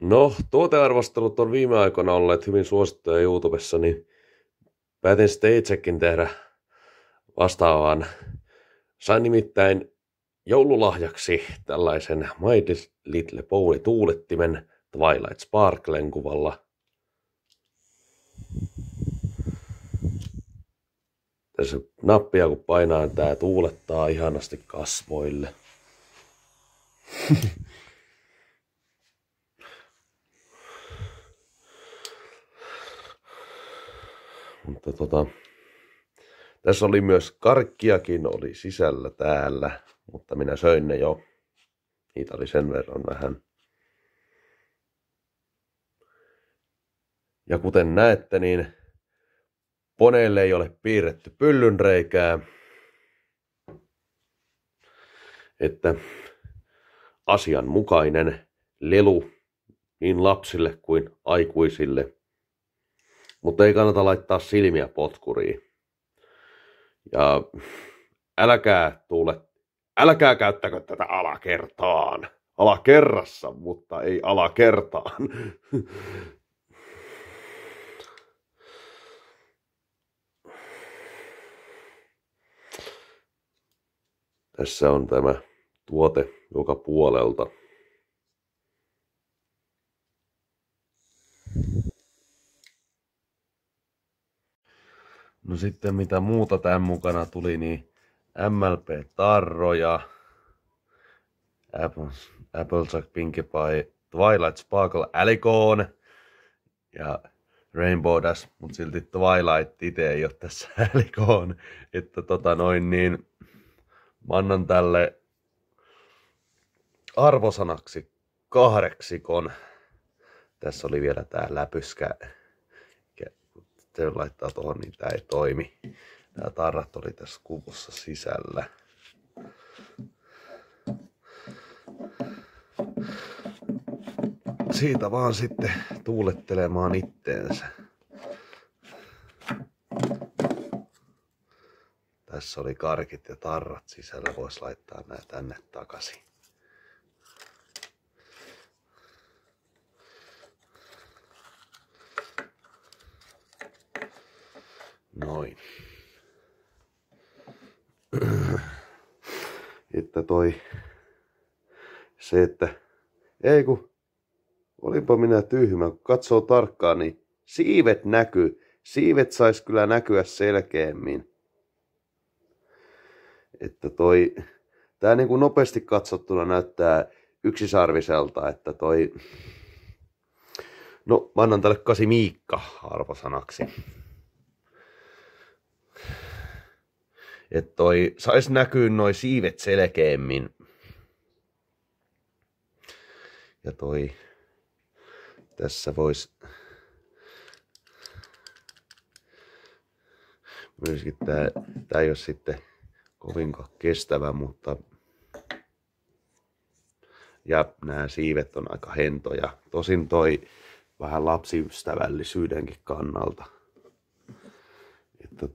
No, tuotearvostelut on viime aikoina olleet hyvin suosittuja YouTubessa, niin päätin sitten itsekin tehdä vastaavan. Sain nimittäin joululahjaksi tällaisen My Little Pony tuulettimen Twilight Sparklen kuvalla. Tässä nappia kun painaa, niin tää tuulettaa ihanasti kasvoille. Mutta tässä oli myös karkkiakin oli sisällä täällä, mutta minä söin ne jo. Niitä oli sen verran vähän. Ja kuten näette, niin poneelle ei ole piirretty pyllynreikää, että asianmukainen lelu niin lapsille kuin aikuisille. Mutta ei kannata laittaa silmiä potkuriin. Ja älkää käyttäkö tätä alakertaan. Alakerrassa, mutta ei alakertaan. Tässä on tämä tuote joka puolelta. No sitten mitä muuta tämän mukana tuli, niin MLP-tarroja, Applejack Pinkie Pie, Twilight Sparkle Alicorn ja Rainbow Dash, mutta silti Twilight itse ei ole tässä Alicorn. Että mä annan tälle arvosanaksi 8. Tässä oli vielä tää läpyskä. Se laittaa tuohon, niin tää ei toimi. Nämä tarrat oli tässä kuvussa sisällä. Siitä vaan sitten tuulettelemaan itteensä. Tässä oli karkit ja tarrat sisällä. Vois laittaa nää tänne takaisin. Noin. Että ei kun olinpa minä tyhmä, kun katsoo tarkkaan, niin siivet näkyy. Siivet sais kyllä näkyä selkeämmin. Että tää niin kuin nopeasti katsottuna näyttää yksisarviselta, että no mä annan tälle 8 Miikka arvosanaksi. Että sais näkyä noi siivet selkeämmin. Ja tässä vois myöskin tää ei ole sitten kovinkaan kestävä, mutta ja nämä siivet on aika hentoja. Tosin vähän lapsiystävällisyydenkin kannalta. Että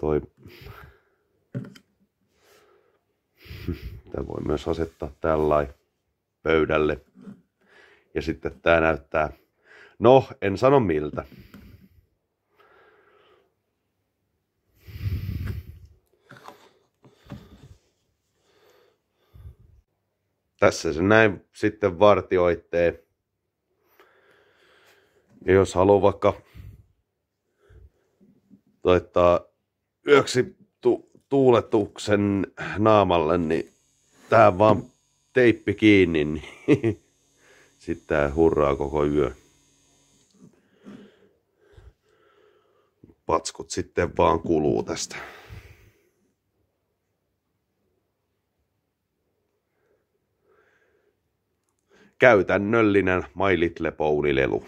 tämä voi myös asettaa tällainen pöydälle. Ja sitten tää näyttää, no en sano miltä. Tässä se näin sitten vartioittee. Ja jos haluaa vaikka laittaa yöksi tuuletuksen naamalle, niin tähän vaan teippi kiinni, niin sitten tää hurraa koko yö. Patskut sitten vaan kuluu tästä. Käytännöllinen My Little Pony -lelu.